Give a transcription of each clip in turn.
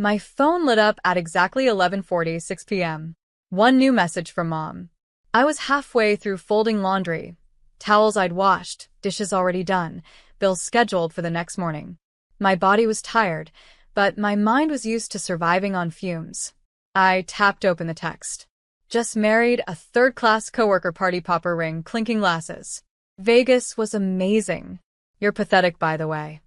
My phone lit up at exactly 11:46 p.m. One new message from Mom. I was halfway through folding laundry. Towels I'd washed, dishes already done, bills scheduled for the next morning. My body was tired, but my mind was used to surviving on fumes. I tapped open the text. Just married, a third-class coworker party popper ring, clinking glasses. Vegas was amazing. You're pathetic, by the way.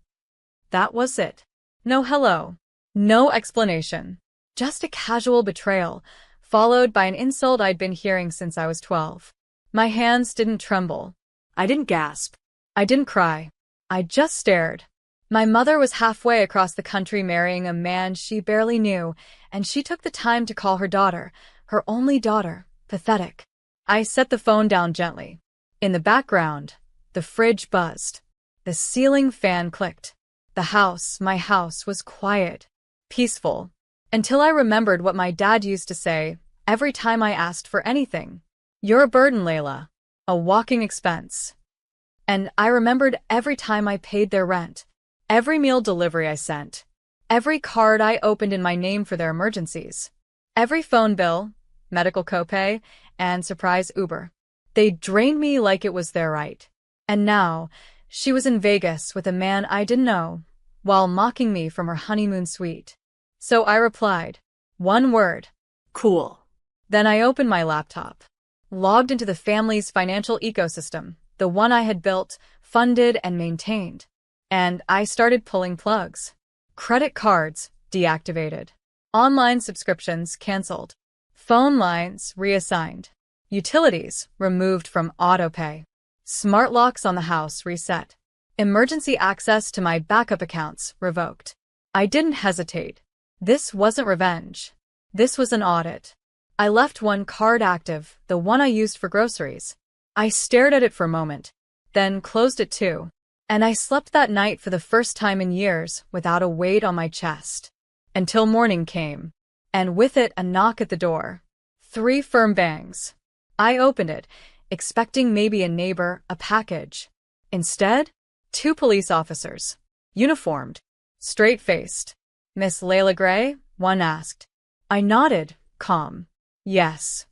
That was it. No hello. No explanation. Just a casual betrayal, followed by an insult I'd been hearing since I was 12. My hands didn't tremble. I didn't gasp. I didn't cry. I just stared. My mother was halfway across the country marrying a man she barely knew, and she took the time to call her daughter, her only daughter, pathetic. I set the phone down gently. In the background, the fridge buzzed. The ceiling fan clicked. The house, my house, was quiet, peaceful, until I remembered what my dad used to say every time I asked for anything. You're a burden, Layla. A walking expense. And I remembered every time I paid their rent, every meal delivery I sent, every card I opened in my name for their emergencies, every phone bill, medical copay, and surprise Uber. They drained me like it was their right. And now, she was in Vegas with a man I didn't know, while mocking me from her honeymoon suite. So I replied, one word. Cool. Then I opened my laptop, logged into the family's financial ecosystem, the one I had built, funded, and maintained. And I started pulling plugs. Credit cards deactivated. Online subscriptions canceled. Phone lines reassigned. Utilities removed from autopay. Smart locks on the house reset. Emergency access to my backup accounts revoked. I didn't hesitate. This wasn't revenge. This was an audit. I left one card active, the one I used for groceries. I stared at it for a moment, then closed it too. And I slept that night for the first time in years without a weight on my chest. Until morning came. And with it a knock at the door. 3 firm bangs. I opened it, expecting maybe a neighbor, a package. Instead, 2 police officers. Uniformed. Straight-faced. Miss Layla Gray? One asked. I nodded, calm. Yes.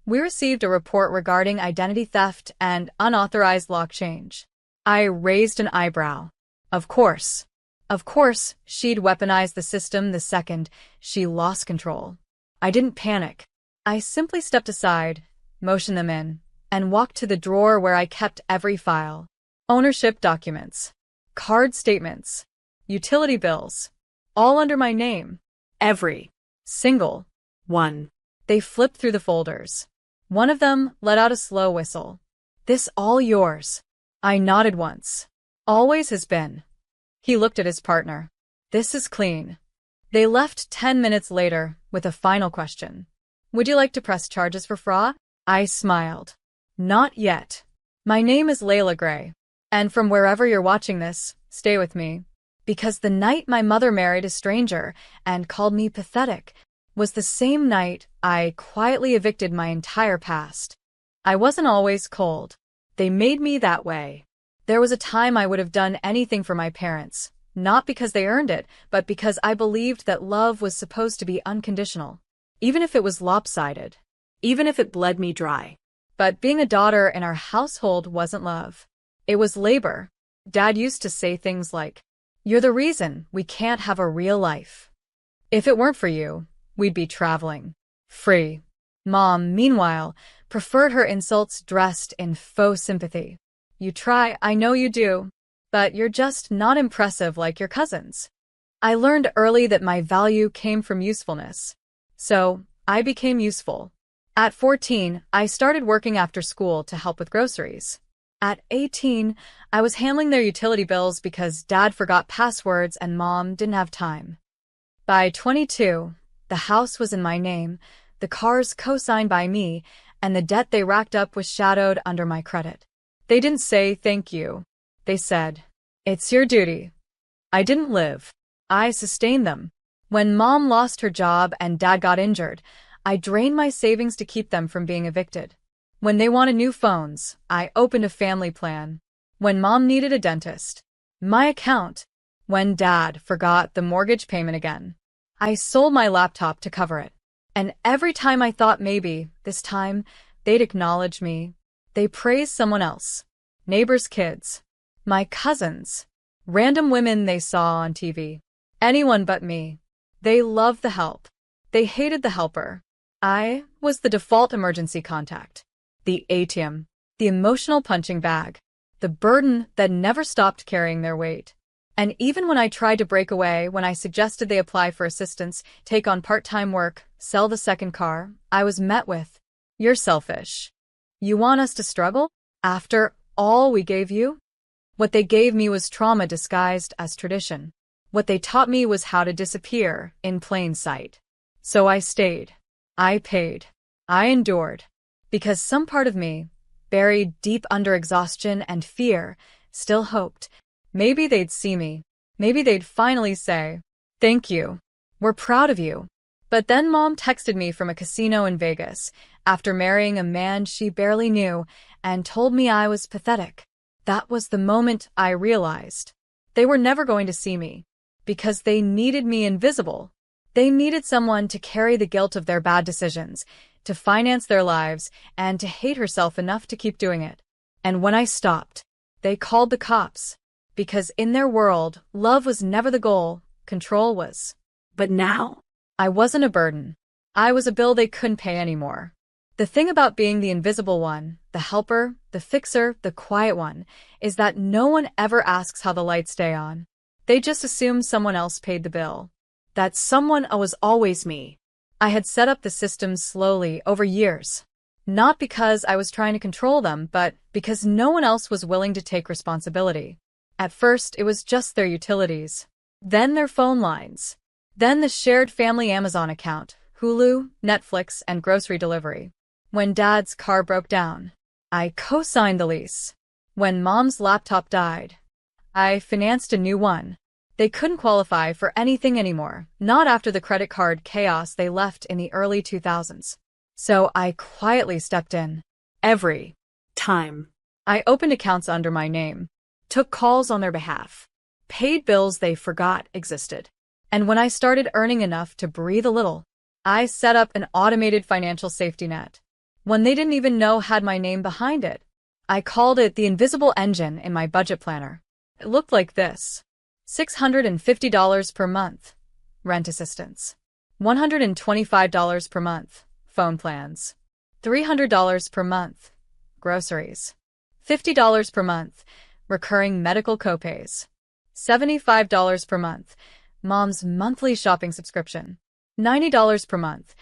We received a report regarding identity theft and unauthorized lock change. I raised an eyebrow. Of course. Of course, she'd weaponized the system the second she lost control. I didn't panic. I simply stepped aside, motioned them in, and walked to the drawer where I kept every file. Ownership documents. Card statements. Utility bills. All under my name. Every single one. They flipped through the folders. One of them let out a slow whistle. This all yours. I nodded once. Always has been. He looked at his partner. This is clean. They left 10 minutes later with a final question. Would you like to press charges for fraud? I smiled. Not yet. My name is Layla Gray. And from wherever you're watching this, stay with me. Because the night my mother married a stranger and called me pathetic was the same night I quietly evicted my entire past. I wasn't always cold. They made me that way. There was a time I would have done anything for my parents, not because they earned it, but because I believed that love was supposed to be unconditional, even if it was lopsided, even if it bled me dry. But being a daughter in our household wasn't love. It was labor. Dad used to say things like, "You're the reason we can't have a real life. If it weren't for you, we'd be traveling. Free." Mom, meanwhile, preferred her insults dressed in faux sympathy. You try, I know you do, but you're just not impressive like your cousins. I learned early that my value came from usefulness. So, I became useful. At 14, I started working after school to help with groceries. At 18, I was handling their utility bills because Dad forgot passwords and Mom didn't have time. By 22, the house was in my name, the cars co-signed by me, and the debt they racked up was shadowed under my credit. They didn't say thank you. They said, "It's your duty." I didn't live. I sustained them. When Mom lost her job and Dad got injured, I drained my savings to keep them from being evicted. When they wanted new phones, I opened a family plan. When Mom needed a dentist, my account. When Dad forgot the mortgage payment again, I sold my laptop to cover it. And every time I thought maybe, this time, they'd acknowledge me, they praise someone else. Neighbors' kids. My cousins. Random women they saw on TV. Anyone but me. They loved the help. They hated the helper. I was the default emergency contact. The ATM. The emotional punching bag. The burden that never stopped carrying their weight. And even when I tried to break away, when I suggested they apply for assistance, take on part-time work, sell the second car, I was met with, "You're selfish. You want us to struggle? After all we gave you?" What they gave me was trauma disguised as tradition. What they taught me was how to disappear in plain sight. So I stayed. I paid. I endured. Because some part of me, buried deep under exhaustion and fear, still hoped maybe they'd see me. Maybe they'd finally say, "Thank you. We're proud of you." But then Mom texted me from a casino in Vegas after marrying a man she barely knew and told me I was pathetic. That was the moment I realized they were never going to see me because they needed me invisible. They needed someone to carry the guilt of their bad decisions, to finance their lives, and to hate herself enough to keep doing it. And when I stopped, they called the cops. Because in their world, love was never the goal, control was. But now, I wasn't a burden. I was a bill they couldn't pay anymore. The thing about being the invisible one, the helper, the fixer, the quiet one, is that no one ever asks how the lights stay on. They just assume someone else paid the bill. That someone was always me. I had set up the systems slowly over years. Not because I was trying to control them, but because no one else was willing to take responsibility. At first, it was just their utilities. Then their phone lines. Then the shared family Amazon account, Hulu, Netflix, and grocery delivery. When Dad's car broke down, I co-signed the lease. When Mom's laptop died, I financed a new one. They couldn't qualify for anything anymore, not after the credit card chaos they left in the early 2000s. So I quietly stepped in. Every time. I opened accounts under my name, took calls on their behalf, paid bills they forgot existed. And when I started earning enough to breathe a little, I set up an automated financial safety net. One they didn't even know had my name behind it. I called it the invisible engine in my budget planner. It looked like this. $650 per month. Rent assistance. $125 per month. Phone plans. $300 per month. Groceries. $50 per month. Recurring medical copays. $75 per month. Mom's monthly shopping subscription. $90 per month.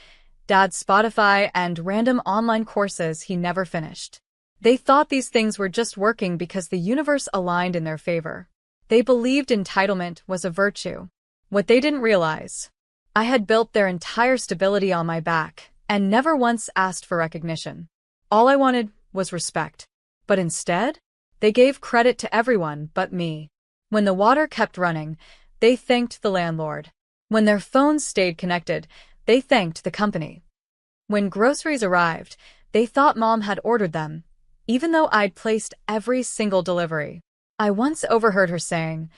Dad's Spotify and random online courses he never finished. They thought these things were just working because the universe aligned in their favor. They believed entitlement was a virtue. What they didn't realize, I had built their entire stability on my back and never once asked for recognition. All I wanted was respect. But instead, they gave credit to everyone but me. When the water kept running, they thanked the landlord. When their phones stayed connected, they thanked the company. When groceries arrived, they thought Mom had ordered them, even though I'd placed every single delivery. I once overheard her saying,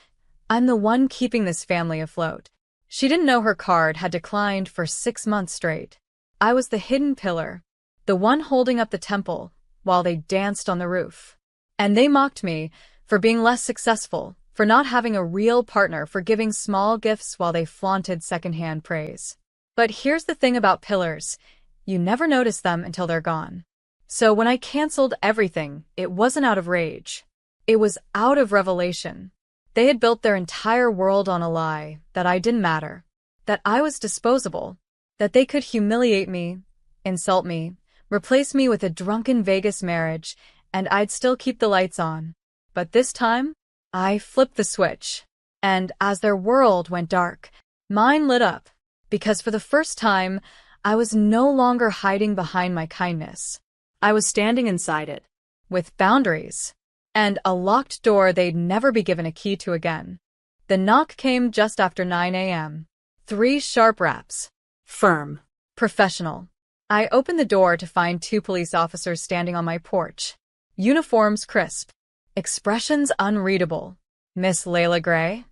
"I'm the one keeping this family afloat." She didn't know her card had declined for 6 months straight. I was the hidden pillar, the one holding up the temple while they danced on the roof. And they mocked me for being less successful, for not having a real partner, for giving small gifts while they flaunted secondhand praise. But here's the thing about pillars. You never notice them until they're gone. So when I canceled everything, it wasn't out of rage. It was out of revelation. They had built their entire world on a lie, that I didn't matter, that I was disposable, that they could humiliate me, insult me, replace me with a drunken Vegas marriage, and I'd still keep the lights on. But this time, I flipped the switch. And as their world went dark, mine lit up. Because for the first time, I was no longer hiding behind my kindness. I was standing inside it, with boundaries, and a locked door they'd never be given a key to again. The knock came just after 9 a.m. 3 sharp raps. Firm. Professional. I opened the door to find 2 police officers standing on my porch. Uniforms crisp. Expressions unreadable. "Miss Layla Gray?"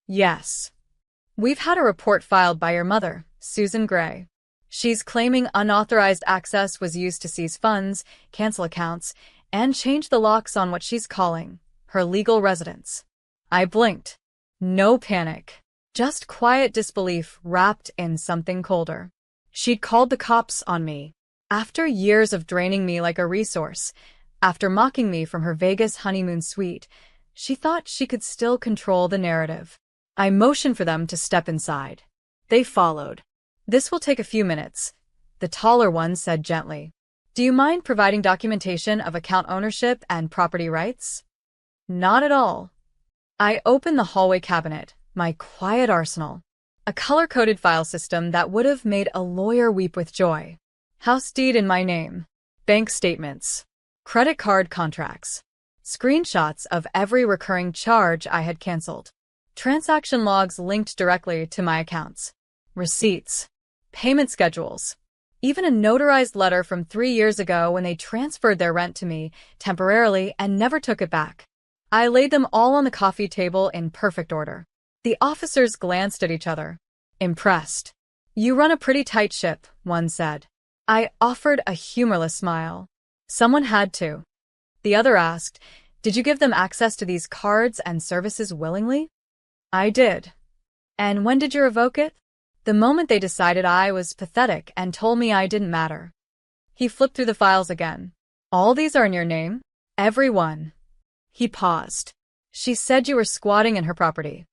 "Yes." We've had a report filed by your mother, Susan Gray. She's claiming unauthorized access was used to seize funds, cancel accounts, and change the locks on what she's calling her legal residence. I blinked. No panic. Just quiet disbelief wrapped in something colder. She'd called the cops on me. After years of draining me like a resource, after mocking me from her Vegas honeymoon suite, she thought she could still control the narrative. I motioned for them to step inside. They followed. "This will take a few minutes," the taller one said gently. "Do you mind providing documentation of account ownership and property rights?" Not at all. I opened the hallway cabinet, my quiet arsenal. A color-coded file system that would have made a lawyer weep with joy. House deed in my name. Bank statements. Credit card contracts. Screenshots of every recurring charge I had canceled. Transaction logs linked directly to my accounts. Receipts. Payment schedules. Even a notarized letter from 3 years ago when they transferred their rent to me temporarily and never took it back. I laid them all on the coffee table in perfect order. The officers glanced at each other. Impressed. "You run a pretty tight ship," one said. I offered a humorless smile. "Someone had to." The other asked, "Did you give them access to these cards and services willingly?" I did. "And when did you revoke it?" "The moment they decided I was pathetic and told me I didn't matter." He flipped through the files again. "All these are in your name?" "Every one." He paused. "She said you were squatting in her property."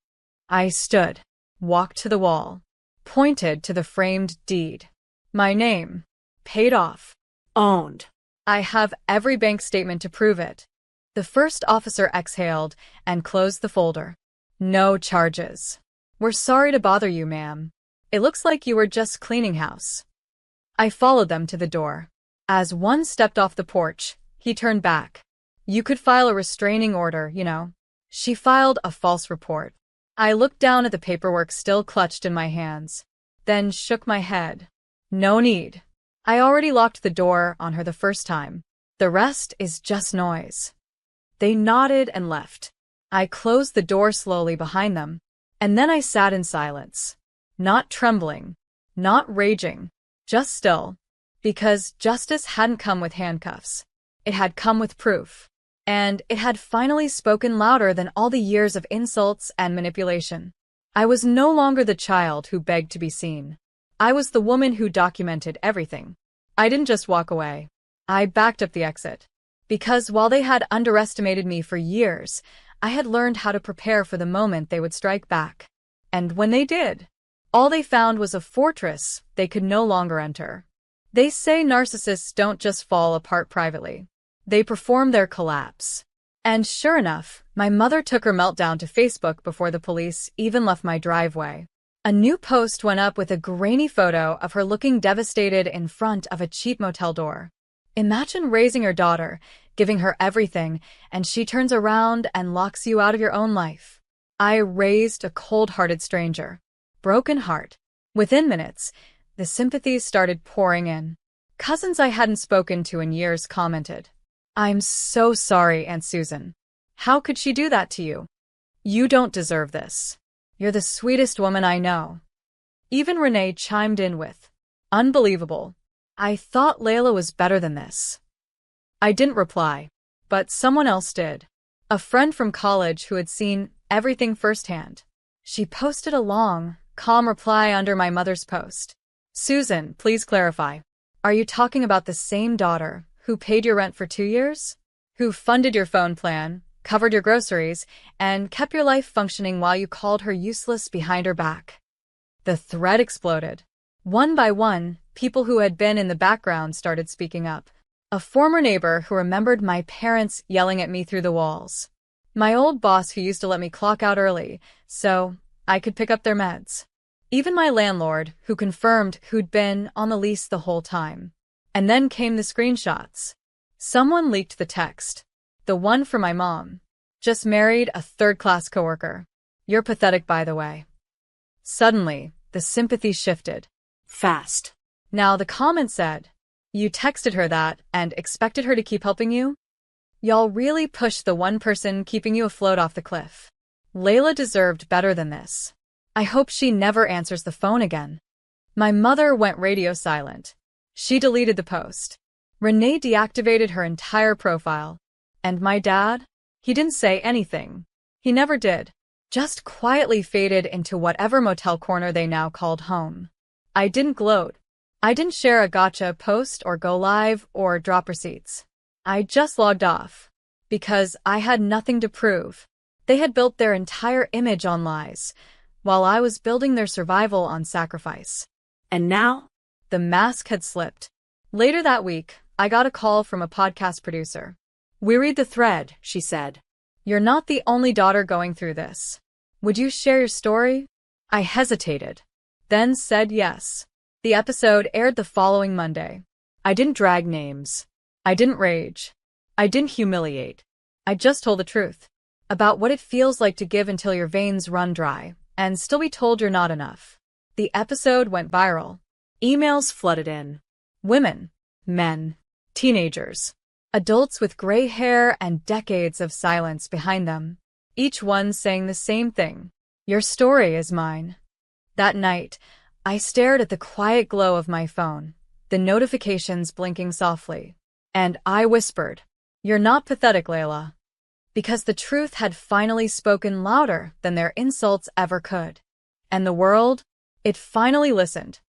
I stood, walked to the wall, pointed to the framed deed. "My name. Paid off. Owned. I have every bank statement to prove it." The first officer exhaled and closed the folder. "No charges. We're sorry to bother you, ma'am. It looks like you were just cleaning house." I followed them to the door. As one stepped off the porch, he turned back. "You could file a restraining order, you know." She filed a false report. I looked down at the paperwork still clutched in my hands, then shook my head. "No need. I already locked the door on her the first time. The rest is just noise." They nodded and left. I closed the door slowly behind them, and then I sat in silence. Not trembling, not raging, just still. Because justice hadn't come with handcuffs. It had come with proof. And it had finally spoken louder than all the years of insults and manipulation. I was no longer the child who begged to be seen. I was the woman who documented everything. I didn't just walk away. I backed up the exit. Because while they had underestimated me for years, I had learned how to prepare for the moment they would strike back. And when they did, all they found was a fortress they could no longer enter. They say narcissists don't just fall apart privately. They perform their collapse. And sure enough, my mother took her meltdown to Facebook before the police even left my driveway. A new post went up with a grainy photo of her looking devastated in front of a cheap motel door. Imagine raising your daughter, giving her everything, and she turns around and locks you out of your own life. I raised a cold-hearted stranger. Broken heart. Within minutes, the sympathies started pouring in. Cousins I hadn't spoken to in years commented, "I'm so sorry, Aunt Susan. How could she do that to you? You don't deserve this. You're the sweetest woman I know." Even Renee chimed in with, "Unbelievable. I thought Layla was better than this." I didn't reply, but someone else did. A friend from college who had seen everything firsthand. She posted a long, calm reply under my mother's post. "Susan, please clarify. Are you talking about the same daughter who paid your rent for 2 years? Who funded your phone plan, covered your groceries, and kept your life functioning while you called her useless behind her back?" The thread exploded. One by one, people who had been in the background started speaking up. A former neighbor who remembered my parents yelling at me through the walls. My old boss who used to let me clock out early so I could pick up their meds. Even my landlord who confirmed who'd been on the lease the whole time. And then came the screenshots. Someone leaked the text. The one from my mom. "Just married a third-class coworker. You're pathetic, by the way." Suddenly, the sympathy shifted. Fast. Now the comment said, "You texted her that and expected her to keep helping you? Y'all really pushed the one person keeping you afloat off the cliff. Layla deserved better than this." I hope she never answers the phone again. My mother went radio silent. She deleted the post. Renee deactivated her entire profile. And my dad? He didn't say anything. He never did. Just quietly faded into whatever motel corner they now called home. I didn't gloat. I didn't share a gotcha post or go live or drop receipts. I just logged off. Because I had nothing to prove. They had built their entire image on lies, while I was building their survival on sacrifice. And now? The mask had slipped. Later that week, I got a call from a podcast producer. "We read the thread," she said. "You're not the only daughter going through this. Would you share your story?" I hesitated, then said yes. The episode aired the following Monday. I didn't drag names. I didn't rage. I didn't humiliate. I just told the truth. About what it feels like to give until your veins run dry, and still be told you're not enough. The episode went viral. Emails flooded in. Women, men, teenagers, adults with gray hair and decades of silence behind them. Each one saying the same thing. Your story is mine. That night, I stared at the quiet glow of my phone, the notifications blinking softly. And I whispered, "You're not pathetic, Layla." Because the truth had finally spoken louder than their insults ever could. And the world? It finally listened.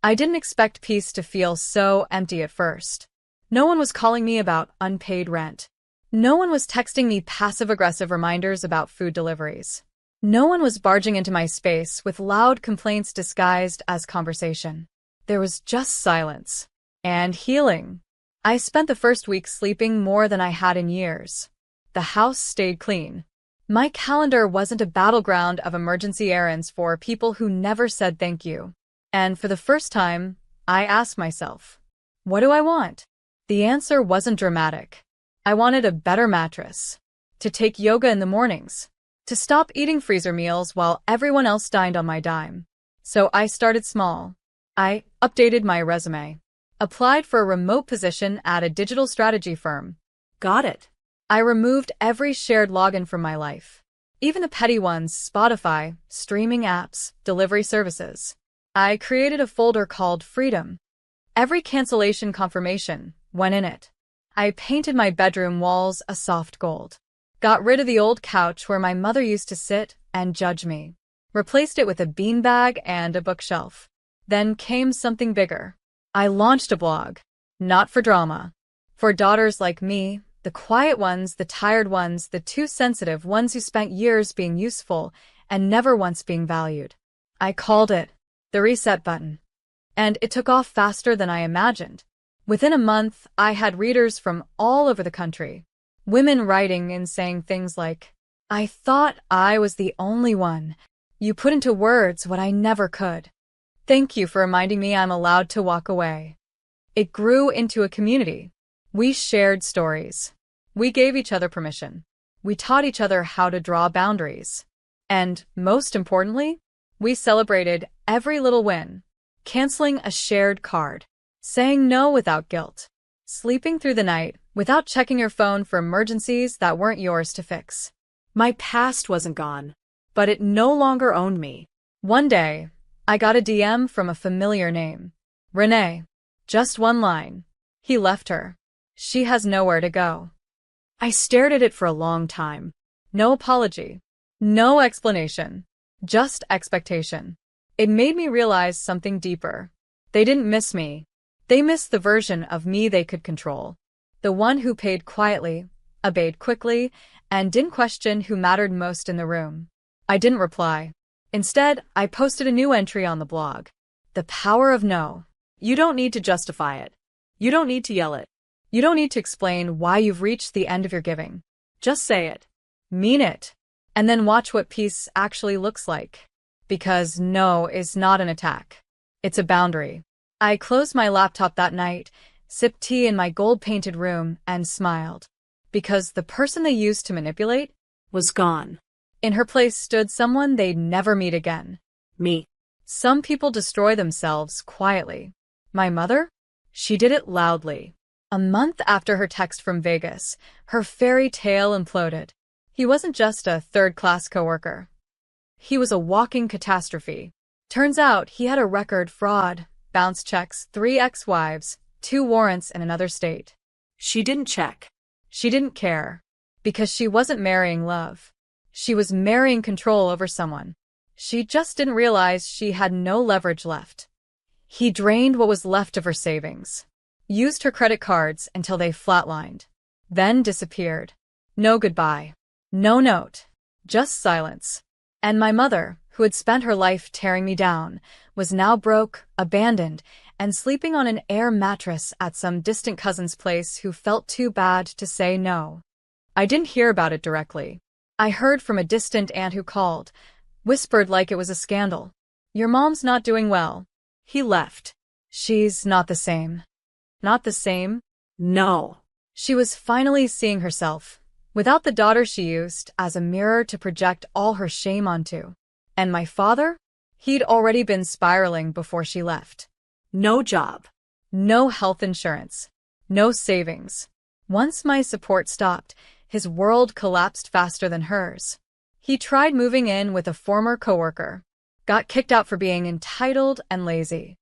I didn't expect peace to feel so empty at first. No one was calling me about unpaid rent. No one was texting me passive-aggressive reminders about food deliveries. No one was barging into my space with loud complaints disguised as conversation. There was just silence. And healing. I spent the first week sleeping more than I had in years. The house stayed clean. My calendar wasn't a battleground of emergency errands for people who never said thank you. And for the first time, I asked myself, what do I want? The answer wasn't dramatic. I wanted a better mattress. To take yoga in the mornings. To stop eating freezer meals while everyone else dined on my dime. So I started small. I updated my resume. Applied for a remote position at a digital strategy firm. Got it. I removed every shared login from my life. Even the petty ones, Spotify, streaming apps, delivery services. I created a folder called Freedom. Every cancellation confirmation went in it. I painted my bedroom walls a soft gold. Got rid of the old couch where my mother used to sit and judge me. Replaced it with a beanbag and a bookshelf. Then came something bigger. I launched a blog. Not for drama. For daughters like me, the quiet ones, the tired ones, the too sensitive ones who spent years being useful and never once being valued. I called it the reset button. And it took off faster than I imagined. Within a month, I had readers from all over the country. Women writing and saying things like, "I thought I was the only one. You put into words what I never could. Thank you for reminding me I'm allowed to walk away." It grew into a community. We shared stories. We gave each other permission. We taught each other how to draw boundaries. And, most importantly, we celebrated every little win. Canceling a shared card. Saying no without guilt. Sleeping through the night without checking your phone for emergencies that weren't yours to fix. My past wasn't gone, but it no longer owned me. One day, I got a DM from a familiar name. Renee. Just one line. He left her. She has nowhere to go. I stared at it for a long time. No apology. No explanation. Just expectation. It made me realize something deeper. They didn't miss me. They missed the version of me they could control. The one who paid quietly, obeyed quickly, and didn't question who mattered most in the room. I didn't reply. Instead, I posted a new entry on the blog. The power of no. You don't need to justify it. You don't need to yell it. You don't need to explain why you've reached the end of your giving. Just say it. Mean it. And then watch what peace actually looks like. Because no is not an attack. It's a boundary. I closed my laptop that night, sipped tea in my gold-painted room, and smiled. Because the person they used to manipulate was gone. In her place stood someone they'd never meet again. Me. Some people destroy themselves quietly. My mother? She did it loudly. A month after her text from Vegas, her fairy tale imploded. He wasn't just a third-class coworker. He was a walking catastrophe. Turns out he had a record: fraud, bounce checks, 3 ex-wives, 2 warrants in another state. She didn't check. She didn't care. Because she wasn't marrying love. She was marrying control over someone. She just didn't realize she had no leverage left. He drained what was left of her savings. Used her credit cards until they flatlined. Then disappeared. No goodbye. No note. Just silence. And my mother, who had spent her life tearing me down, was now broke, abandoned, and sleeping on an air mattress at some distant cousin's place who felt too bad to say no. I didn't hear about it directly. I heard from a distant aunt who called, whispered like it was a scandal. Your mom's not doing well. He left. She's not the same. Not the same? No. She was finally seeing herself, without the daughter she used as a mirror to project all her shame onto. And my father? He'd already been spiraling before she left. No job. No health insurance. No savings. Once my support stopped, his world collapsed faster than hers. He tried moving in with a former coworker. Got kicked out for being entitled and lazy.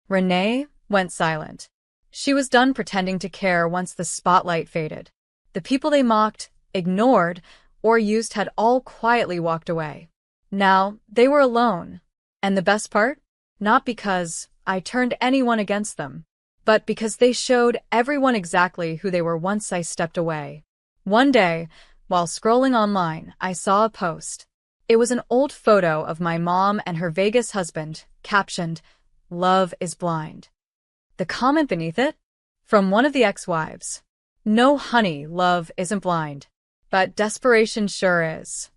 Renee went silent. She was done pretending to care once the spotlight faded. The people they mocked, ignored, or used had all quietly walked away. Now, they were alone. And the best part? Not because I turned anyone against them, but because they showed everyone exactly who they were once I stepped away. One day, while scrolling online, I saw a post. It was an old photo of my mom and her Vegas husband, captioned, "Love is blind." The comment beneath it? From one of the ex-wives. No honey, love isn't blind. But desperation sure is.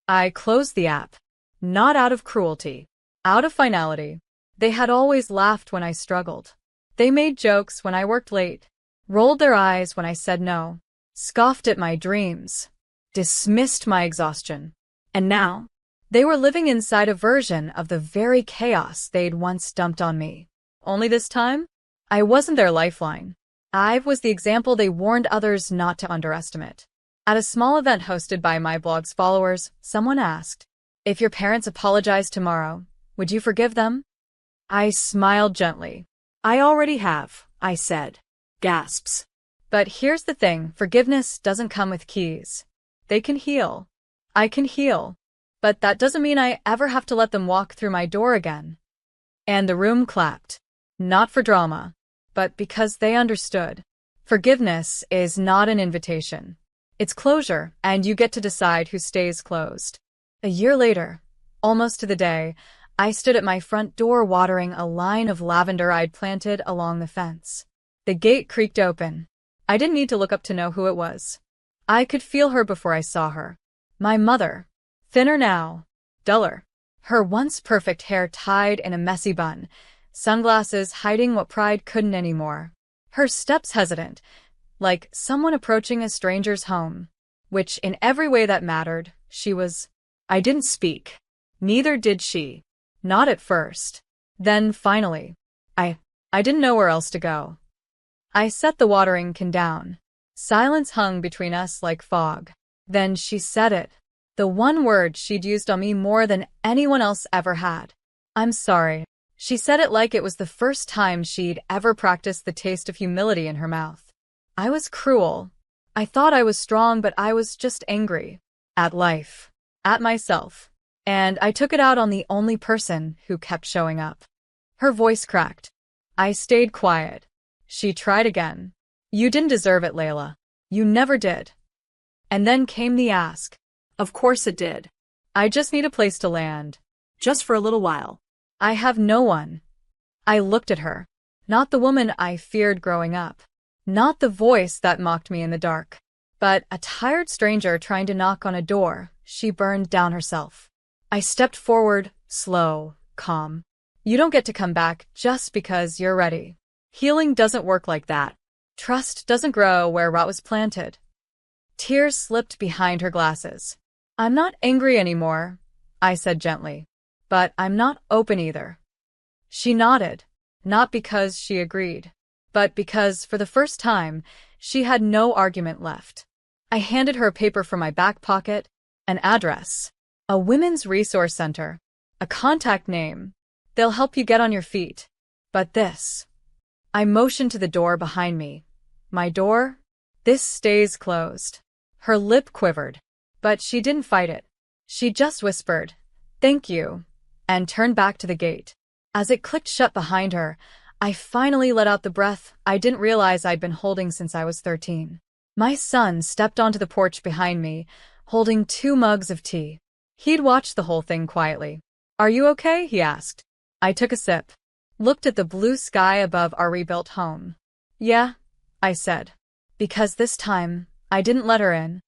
I closed the app. Not out of cruelty. Out of finality. They had always laughed when I struggled. They made jokes when I worked late. Rolled their eyes when I said no. Scoffed at my dreams. Dismissed my exhaustion. And now, they were living inside a version of the very chaos they'd once dumped on me. Only this time, I wasn't their lifeline. I was the example they warned others not to underestimate. At a small event hosted by my blog's followers, someone asked, "If your parents apologized tomorrow, would you forgive them?" I smiled gently. I already have, I said. Gasps. But here's the thing, forgiveness doesn't come with keys. They can heal. I can heal. But that doesn't mean I ever have to let them walk through my door again. And the room clapped. Not for drama, but because they understood. Forgiveness is not an invitation. It's closure, and you get to decide who stays closed. A year later, almost to the day, I stood at my front door watering a line of lavender I'd planted along the fence. The gate creaked open. I didn't need to look up to know who it was. I could feel her before I saw her. My mother. Thinner now. Duller. Her once perfect hair tied in a messy bun. Sunglasses hiding what pride couldn't anymore. Her steps hesitant, like someone approaching a stranger's home. Which, in every way that mattered, she was. I didn't speak. Neither did she. Not at first. Then, finally. I didn't know where else to go. I set the watering can down. Silence hung between us like fog. Then she said it. The one word she'd used on me more than anyone else ever had. "I'm sorry." She said it like it was the first time she'd ever practiced the taste of humility in her mouth. I was cruel. I thought I was strong, but I was just angry. At life. At myself. And I took it out on the only person who kept showing up. Her voice cracked. I stayed quiet. She tried again. "You didn't deserve it, Layla. You never did." And then came the ask. Of course it did. "I just need a place to land." Just for a little while. "I have no one." I looked at her. Not the woman I feared growing up. Not the voice that mocked me in the dark. But a tired stranger trying to knock on a door she burned down herself. I stepped forward, slow, calm. You don't get to come back just because you're ready. Healing doesn't work like that. Trust doesn't grow where rot was planted. Tears slipped behind her glasses. "I'm not angry anymore," I said gently. "But I'm not open either." She nodded, not because she agreed, but because, for the first time, she had no argument left. I handed her a paper from my back pocket, an address. A women's resource center. A contact name. They'll help you get on your feet. But this. I motioned to the door behind me. My door? This stays closed. Her lip quivered. But she didn't fight it. She just whispered, "Thank you," and turned back to the gate. As it clicked shut behind her, I finally let out the breath I didn't realize I'd been holding since I was 13. My son stepped onto the porch behind me, holding 2 mugs of tea. He'd watched the whole thing quietly. "Are you okay?" he asked. I took a sip, looked at the blue sky above our rebuilt home. "Yeah," I said. "Because this time, I didn't let her in."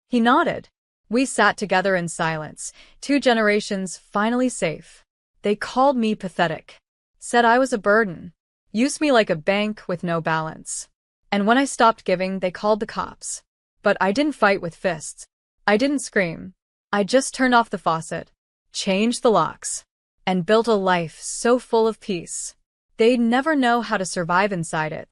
He nodded. We sat together in silence, 2 generations finally safe. They called me pathetic, said I was a burden, used me like a bank with no balance. And when I stopped giving, they called the cops. But I didn't fight with fists. I didn't scream. I just turned off the faucet, changed the locks, and built a life so full of peace. They'd never know how to survive inside it.